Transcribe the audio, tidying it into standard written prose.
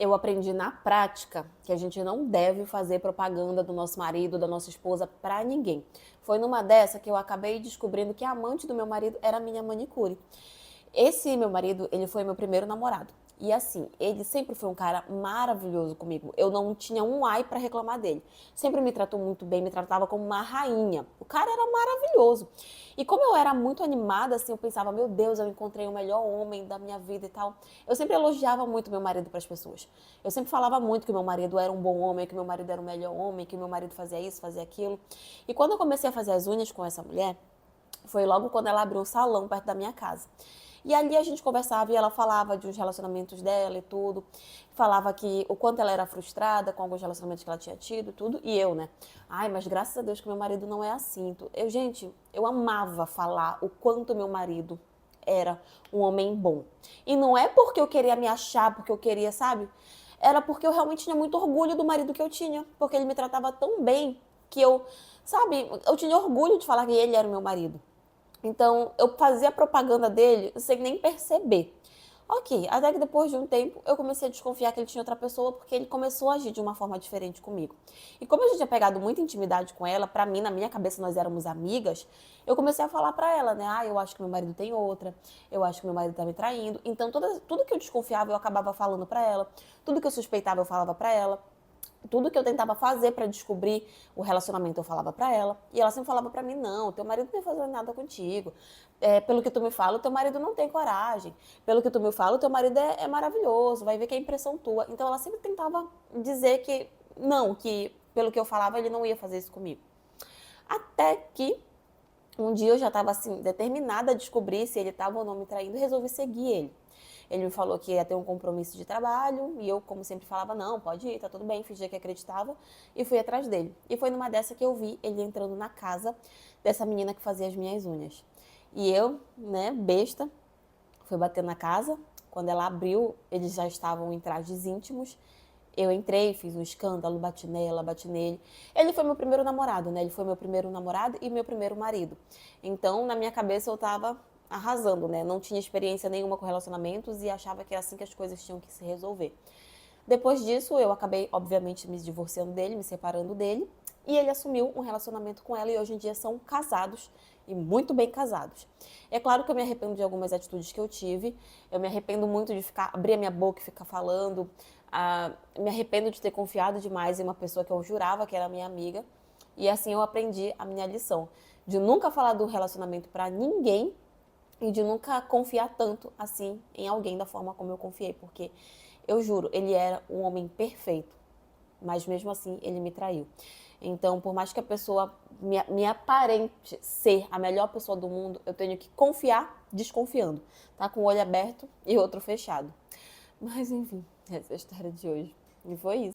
eu aprendi na prática que a gente não deve fazer propaganda do nosso marido, da nossa esposa pra ninguém. Foi numa dessa que eu acabei descobrindo que a amante do meu marido era a minha manicure. Esse meu marido, ele foi meu primeiro namorado. E assim, ele sempre foi um cara maravilhoso comigo. Eu não tinha um ai pra reclamar dele. Sempre me tratou muito bem, me tratava como uma rainha. O cara era maravilhoso. E como eu era muito animada, assim, eu pensava, meu Deus, eu encontrei o melhor homem da minha vida e tal. Eu sempre elogiava muito meu marido para as pessoas. Eu sempre falava muito que meu marido era um bom homem, que meu marido era o melhor homem, que meu marido fazia isso, fazia aquilo. E quando eu comecei a fazer as unhas com essa mulher, foi logo quando ela abriu um salão perto da minha casa. E ali a gente conversava e ela falava de uns relacionamentos dela e tudo. Falava que o quanto ela era frustrada com alguns relacionamentos que ela tinha tido e tudo. E eu, né? Ai, mas graças a Deus que meu marido não é assim. Gente, eu amava falar o quanto meu marido era um homem bom. E não é porque eu queria me achar, porque eu queria, sabe? Era porque eu realmente tinha muito orgulho do marido que eu tinha. Porque ele me tratava tão bem que eu, sabe, eu tinha orgulho de falar que ele era o meu marido. Então, eu fazia propaganda dele sem nem perceber. Ok, até que depois de um tempo eu comecei a desconfiar que ele tinha outra pessoa porque ele começou a agir de uma forma diferente comigo. E como eu já tinha pegado muita intimidade com ela, pra mim, na minha cabeça nós éramos amigas, eu comecei a falar pra ela, né? Ah, eu acho que meu marido tem outra, eu acho que meu marido tá me traindo. Então, tudo que eu desconfiava eu acabava falando pra ela, tudo que eu suspeitava eu falava pra ela. Tudo que eu tentava fazer pra descobrir o relacionamento eu falava pra ela. E ela sempre falava pra mim, não, teu marido não vai fazer nada contigo. Pelo que tu me fala, o teu marido não tem coragem. Pelo que tu me fala, o teu marido é maravilhoso, vai ver que é impressão tua. Então ela sempre tentava dizer que não, que pelo que eu falava ele não ia fazer isso comigo. Até que um dia eu já estava assim, determinada a descobrir se ele estava ou não me traindo e resolvi seguir ele. Ele me falou que ia ter um compromisso de trabalho e eu, como sempre, falava, não, pode ir, tá tudo bem, fingia que acreditava e fui atrás dele. E foi numa dessa que eu vi ele entrando na casa dessa menina que fazia as minhas unhas. E eu, né, besta, fui bater na casa. Quando ela abriu, eles já estavam em trajes íntimos. Eu entrei, fiz um escândalo, bati nela, bati nele. Ele foi meu primeiro namorado, né? Ele foi meu primeiro namorado e meu primeiro marido. Então, na minha cabeça, eu tava arrasando, né? Não tinha experiência nenhuma com relacionamentos e achava que era assim que as coisas tinham que se resolver. Depois disso, eu acabei, obviamente, me divorciando dele, me separando dele. E ele assumiu um relacionamento com ela e hoje em dia são casados e muito bem casados. É claro que eu me arrependo de algumas atitudes que eu tive. Eu me arrependo muito de abrir a minha boca e ficar falando. Me arrependo de ter confiado demais em uma pessoa que eu jurava que era minha amiga. E assim eu aprendi a minha lição. De nunca falar do relacionamento pra ninguém e de nunca confiar tanto assim em alguém da forma como eu confiei. Porque eu juro, ele era um homem perfeito. Mas mesmo assim ele me traiu. Então, por mais que a pessoa me aparente ser a melhor pessoa do mundo, eu tenho que confiar desconfiando. Tá com o olho aberto e outro fechado. Mas enfim, essa é a história de hoje. E foi isso.